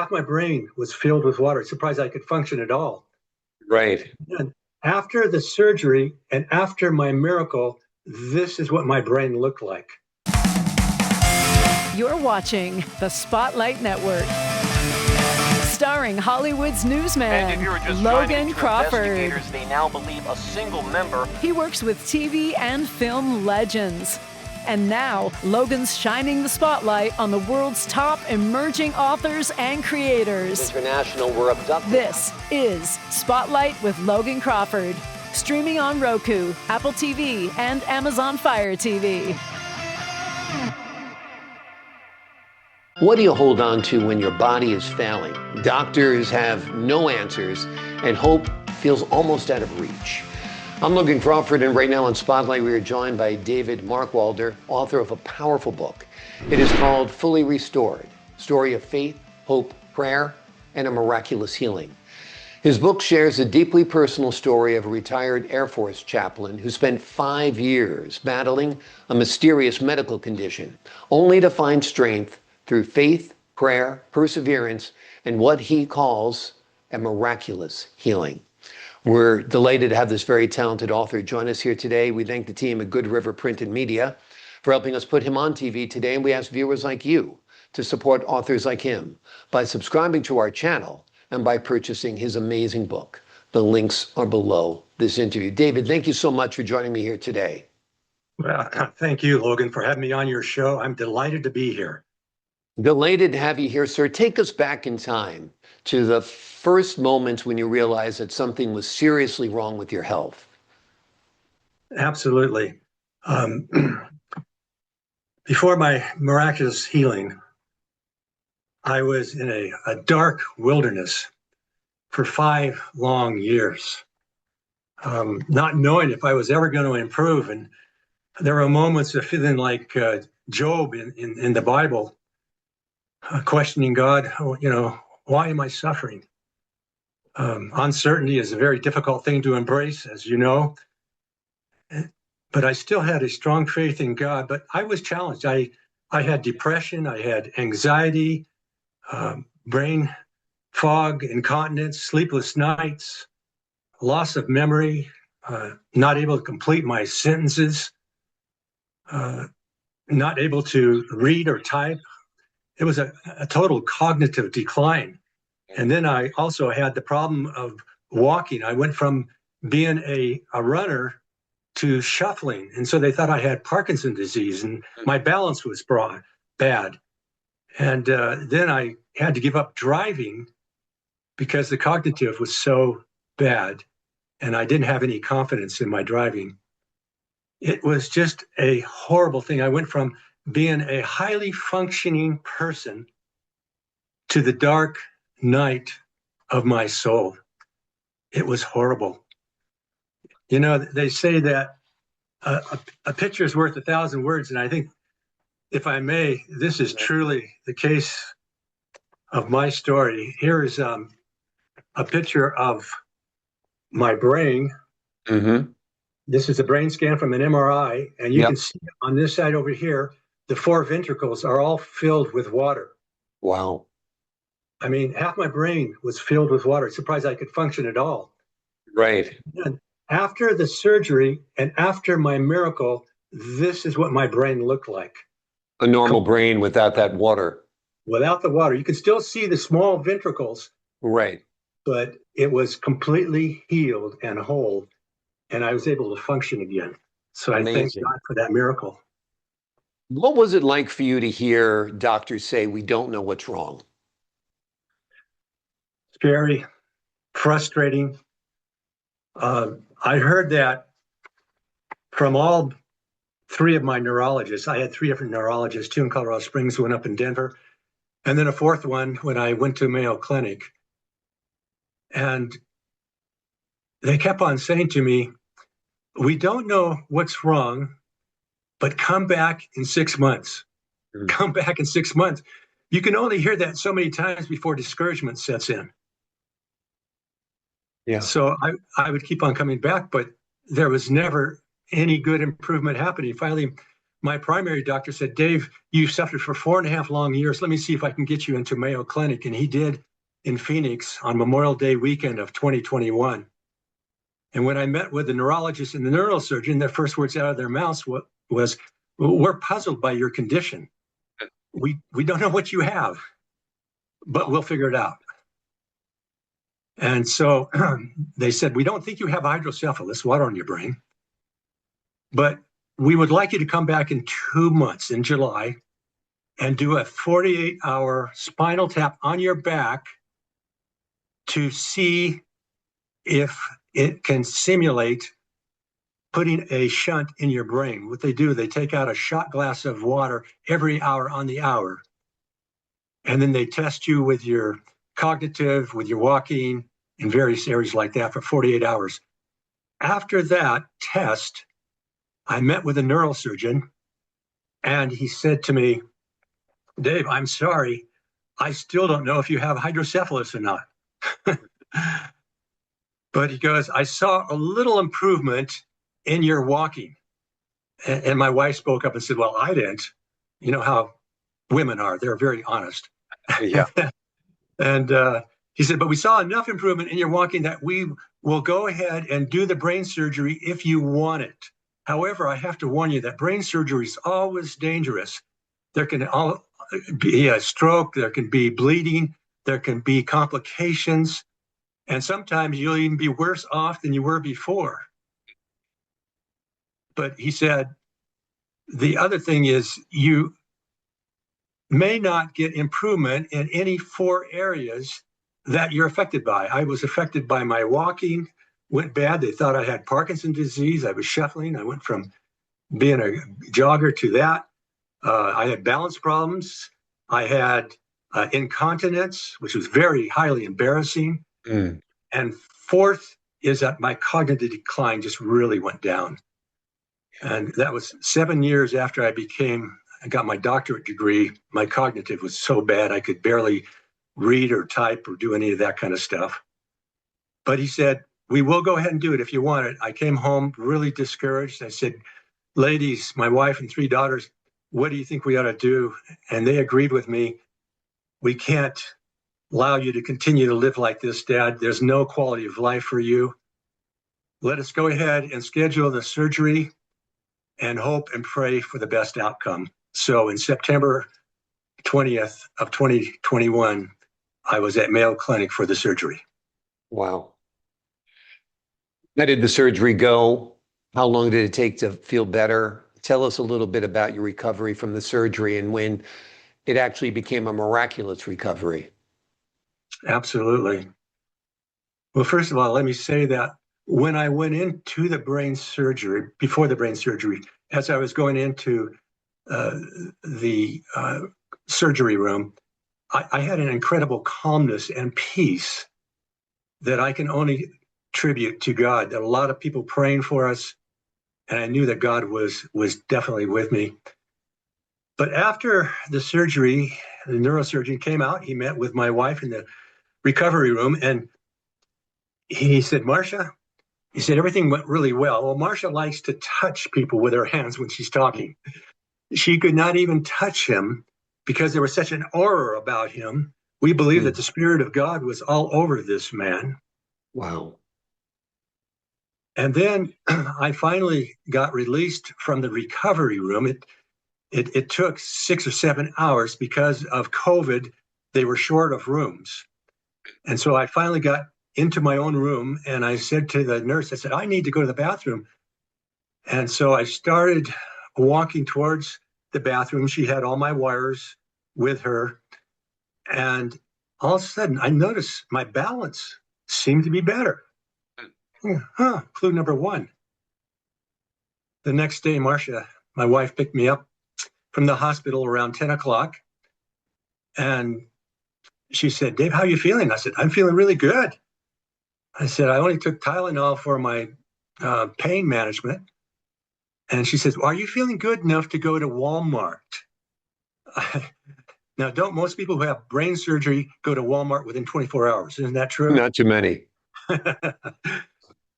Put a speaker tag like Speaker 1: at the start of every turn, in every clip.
Speaker 1: half my brain was filled with water. Surprised I could function at all.
Speaker 2: Right.
Speaker 1: And after the surgery and after my miracle, this is what my brain looked like.
Speaker 3: You're watching the Spotlight Network. Starring Hollywood's newsman, Logan Crawford.
Speaker 4: They now believe a single member.
Speaker 3: He works with TV and film legends. And now, Logan's shining the spotlight on the world's top emerging authors and creators.
Speaker 4: International were abducted.
Speaker 3: This is Spotlight with Logan Crawford. Streaming on Roku, Apple TV, and Amazon Fire TV.
Speaker 2: What do you hold on to when your body is failing? Doctors have no answers, and hope feels almost out of reach. I'm Logan Crawford, and right now on Spotlight, we are joined by David Markwalder, author of a powerful book. It is called Fully Restored, Story of Faith, Hope, Prayer, and a Miraculous Healing. His book shares a deeply personal story of a retired Air Force chaplain who spent 5 years battling a mysterious medical condition, only to find strength through faith, prayer, perseverance, and what he calls a miraculous healing. We're delighted to have this very talented author join us here today. We thank the team at Good River Print and Media for helping us put him on TV today, and we ask viewers like you to support authors like him by subscribing to our channel and by purchasing his amazing book. The links are below this interview. David, thank you so much for joining me here today.
Speaker 1: Well, thank you, Logan, for having me on your show. I'm delighted to be here.
Speaker 2: Delighted to have you here, sir. Take us back in time to the first moments when you realized that something was seriously wrong with your health.
Speaker 1: Absolutely. Before my miraculous healing, I was in a dark wilderness for 5 long years, not knowing if I was ever going to improve. And there were moments of feeling like Job in the Bible, questioning God, why am I suffering? Uncertainty is a very difficult thing to embrace, as you know. But I still had a strong faith in God, but I was challenged. I had depression, I had anxiety, brain fog, incontinence, sleepless nights, loss of memory, not able to complete my sentences, not able to read or type. It was a total cognitive decline. And then I also had the problem of walking. I went from being a runner to shuffling. And so they thought I had Parkinson's disease, and my balance was bad. And then I had to give up driving because the cognitive was so bad, and I didn't have any confidence in my driving. It was just a horrible thing. I went from being a highly functioning person to the dark night of my soul. It was horrible. You know, they say that a picture is worth 1,000 words, and I think, if I may, this is truly the case of my story. Here is a picture of my brain.
Speaker 2: Mm-hmm.
Speaker 1: This is a brain scan from an MRI, and you can see on this side over here, the 4 ventricles are all filled with water.
Speaker 2: Wow.
Speaker 1: I mean, half my brain was filled with water. Surprised I could function at all.
Speaker 2: Right.
Speaker 1: And after the surgery and after my miracle, this is what my brain looked like.
Speaker 2: A normal brain without that water.
Speaker 1: Without the water. You can still see the small ventricles.
Speaker 2: Right.
Speaker 1: But it was completely healed and whole, and I was able to function again. So I thank God for that miracle.
Speaker 2: What was it like for you to hear doctors say, we don't know what's wrong?
Speaker 1: Very frustrating. I heard that from all 3 of my neurologists. I had 3 different neurologists, 2 in Colorado Springs, 1 up in Denver, and then a 4th one when I went to Mayo Clinic. And they kept on saying to me, we don't know what's wrong, but come back in 6 months. Come back in 6 months. You can only hear that so many times before discouragement sets in.
Speaker 2: Yeah.
Speaker 1: So I would keep on coming back, but there was never any good improvement happening. Finally, my primary doctor said, Dave, you suffered for 4.5 long years. Let me see if I can get you into Mayo Clinic. And he did in Phoenix on Memorial Day weekend of 2021. And when I met with the neurologist and the neurosurgeon, their first words out of their mouths was, we're puzzled by your condition. We don't know what you have, but we'll figure it out. And so they said, we don't think you have hydrocephalus, water on your brain, but we would like you to come back in 2 months in July and do a 48-hour spinal tap on your back to see if it can simulate putting a shunt in your brain. What they do, they take out a shot glass of water every hour on the hour, and then they test you with your cognitive, with your walking, in various areas like that for 48 hours. After that test, I met with a neurosurgeon, and he said to me, Dave, I'm sorry, I still don't know if you have hydrocephalus or not. But he goes, I saw a little improvement in your walking. And my wife spoke up and said, well, I didn't. You know how women are. They're very honest.
Speaker 2: Yeah.
Speaker 1: And he said, but we saw enough improvement in your walking that we will go ahead and do the brain surgery if you want it. However, I have to warn you that brain surgery is always dangerous. There can be a stroke, there can be bleeding, there can be complications, and sometimes you'll even be worse off than you were before. But he said, the other thing is you may not get improvement in any 4 areas that you're affected by. I was affected by my walking, went bad. They thought I had Parkinson's disease. I was shuffling. I went from being a jogger to that. I had balance problems. I had incontinence, which was very highly embarrassing. And 4th is that my cognitive decline just really went down. And that was 7 years after I got my doctorate degree. My cognitive was so bad I could barely read or type or do any of that kind of stuff. But he said, we will go ahead and do it if you want it. I came home really discouraged. I said, ladies, my wife and 3 daughters, what do you think we ought to do? And they agreed with me. We can't allow you to continue to live like this, Dad. There's no quality of life for you. Let us go ahead and schedule the surgery and hope and pray for the best outcome. So in September 20th of 2021, I was at Mayo Clinic for the surgery.
Speaker 2: Wow. How did the surgery go? How long did it take to feel better? Tell us a little bit about your recovery from the surgery and when it actually became a miraculous recovery.
Speaker 1: Absolutely. Well, first of all, let me say that when I went into the brain surgery, before the brain surgery, as I was going into the surgery room, I had an incredible calmness and peace that I can only attribute to God. There were a lot of people praying for us, and I knew that God was definitely with me. But after the surgery, the neurosurgeon came out. He met with my wife in the recovery room, and he said, Marcia, he said, everything went really well. Well, Marcia likes to touch people with her hands when she's talking. She could not even touch him because there was such an aura about him. We believe that the Spirit of God was all over this man.
Speaker 2: Wow.
Speaker 1: And then I finally got released from the recovery room. It took 6 or 7 hours because of COVID. They were short of rooms. And so I finally got into my own room, and I said to the nurse, I said, I need to go to the bathroom. And so I started walking towards the bathroom. She had all my wires with her. And all of a sudden, I noticed my balance seemed to be better. Clue number 1. The next day, Marcia, my wife, picked me up from the hospital around 10 o'clock. And she said, Dave, how are you feeling? I said, I'm feeling really good. I said, I only took Tylenol for my pain management. And she says, well, are you feeling good enough to go to Walmart? Now, don't most people who have brain surgery go to Walmart within 24 hours? Isn't that true?
Speaker 2: Not too many.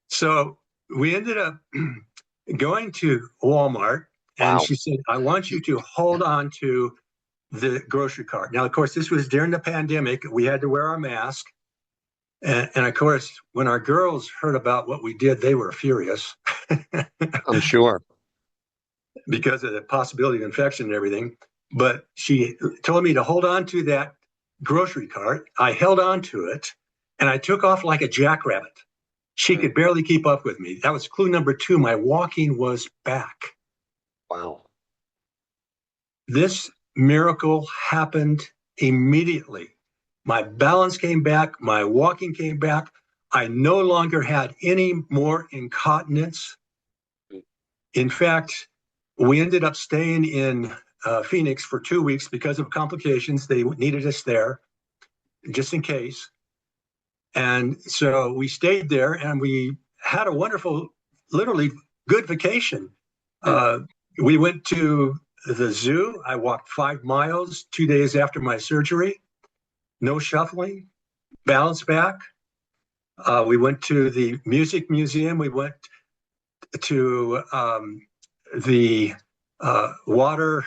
Speaker 1: So we ended up going to Walmart, And
Speaker 2: Wow.
Speaker 1: she said, I want you to hold on to the grocery cart. Now, of course, this was during the pandemic. We had to wear our mask. And of course, when our girls heard about what we did, they were furious
Speaker 2: I'm sure.
Speaker 1: because of the possibility of infection and everything. But she told me to hold on to that grocery cart. I held on to it and I took off like a jackrabbit. She could barely keep up with me. That was clue number 2. My walking was back.
Speaker 2: Wow.
Speaker 1: This miracle happened immediately. My balance came back. My walking came back. I no longer had any more incontinence. In fact, we ended up staying in Phoenix for 2 weeks because of complications. They needed us there just in case. And so we stayed there and we had a wonderful, literally good vacation. We went to the zoo. I walked 5 miles 2 days after my surgery. No shuffling, balance back. We went to the music museum. We went to the water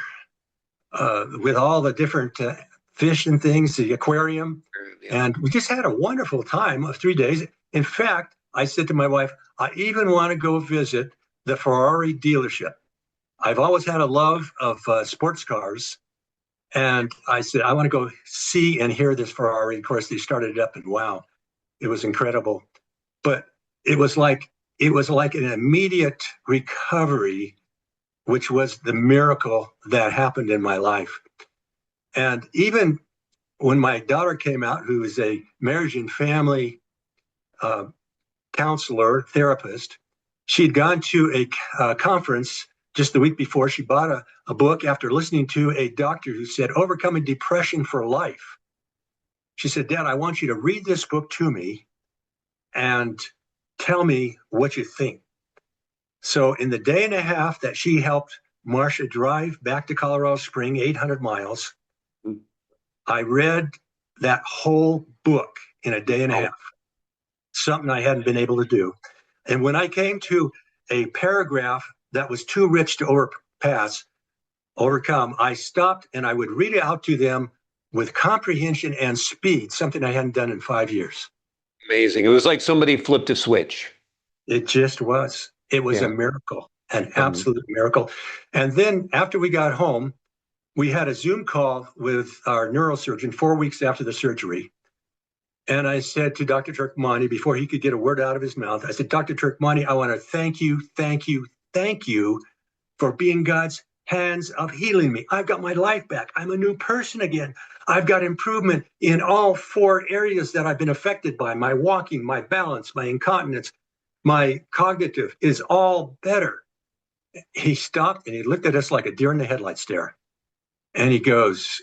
Speaker 1: with all the different fish and things, the aquarium. And we just had a wonderful time of 3 days. In fact, I said to my wife, I even want to go visit the Ferrari dealership. I've always had a love of sports cars. And I said, I want to go see and hear this Ferrari. Of course, they started it up and wow, it was incredible. But it was like an immediate recovery, which was the miracle that happened in my life. And even when my daughter came out, who is a marriage and family counselor, therapist, she'd gone to a conference just the week before. She bought a book after listening to a doctor who said, Overcoming Depression for Life. She said, Dad, I want you to read this book to me and tell me what you think. So in the day and a half that she helped Marcia drive back to Colorado Springs, 800 miles, I read that whole book in a day and a half, something I hadn't been able to do. And when I came to a paragraph that was too rich to overcome, I stopped and I would read it out to them with comprehension and speed, something I hadn't done in 5 years.
Speaker 2: Amazing. It was like somebody flipped a switch.
Speaker 1: It just was. It was a miracle, an absolute miracle. And then after we got home, we had a Zoom call with our neurosurgeon 4 weeks after the surgery. And I said to Dr. Turkmani, before he could get a word out of his mouth, I said, Dr. Turkmani, I want to thank you for being God's hands of healing me. I've got my life back. I'm a new person again. I've got improvement in all 4 areas that I've been affected by. My walking, my balance, my incontinence, my cognitive is all better. He stopped and he looked at us like a deer in the headlights stare. And he goes,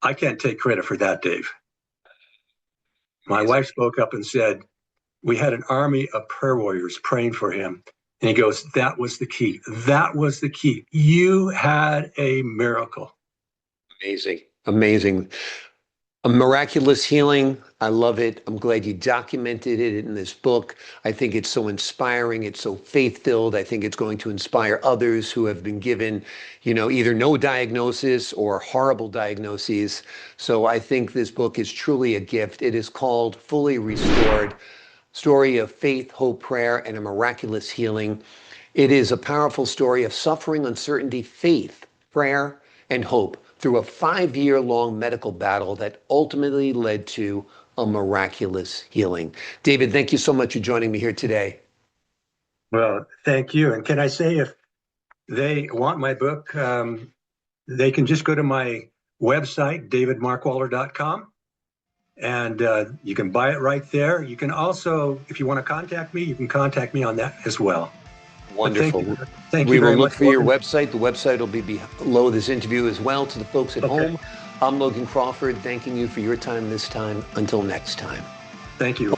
Speaker 1: I can't take credit for that, Dave. My wife spoke up and said, we had an army of prayer warriors praying for him. And he goes, that was the key. That was the key. You had a miracle.
Speaker 2: Amazing. Amazing. A miraculous healing. I love it. I'm glad you documented it in this book. I think it's so inspiring. It's so faith-filled. I think it's going to inspire others who have been given, either no diagnosis or horrible diagnoses. So I think this book is truly a gift. It is called Fully Restored: Story of Faith, Hope, Prayer, and a Miraculous Healing. It is a powerful story of suffering, uncertainty, faith, prayer, and hope through a 5-year-long medical battle that ultimately led to a miraculous healing. David, thank you so much for joining me here today.
Speaker 1: Well, thank you. And can I say, if they want my book, they can just go to my website, davidmarkwalder.com, and you can buy it right there. You can also, if you want to contact me, you can contact me on that as well.
Speaker 2: Wonderful.
Speaker 1: Thank you
Speaker 2: We will
Speaker 1: very
Speaker 2: look
Speaker 1: much,
Speaker 2: for your
Speaker 1: Logan.
Speaker 2: website. The website will be below this interview as well. To the folks at home, I'm Logan Crawford, thanking you for your time this time. Until next time.
Speaker 1: Thank you.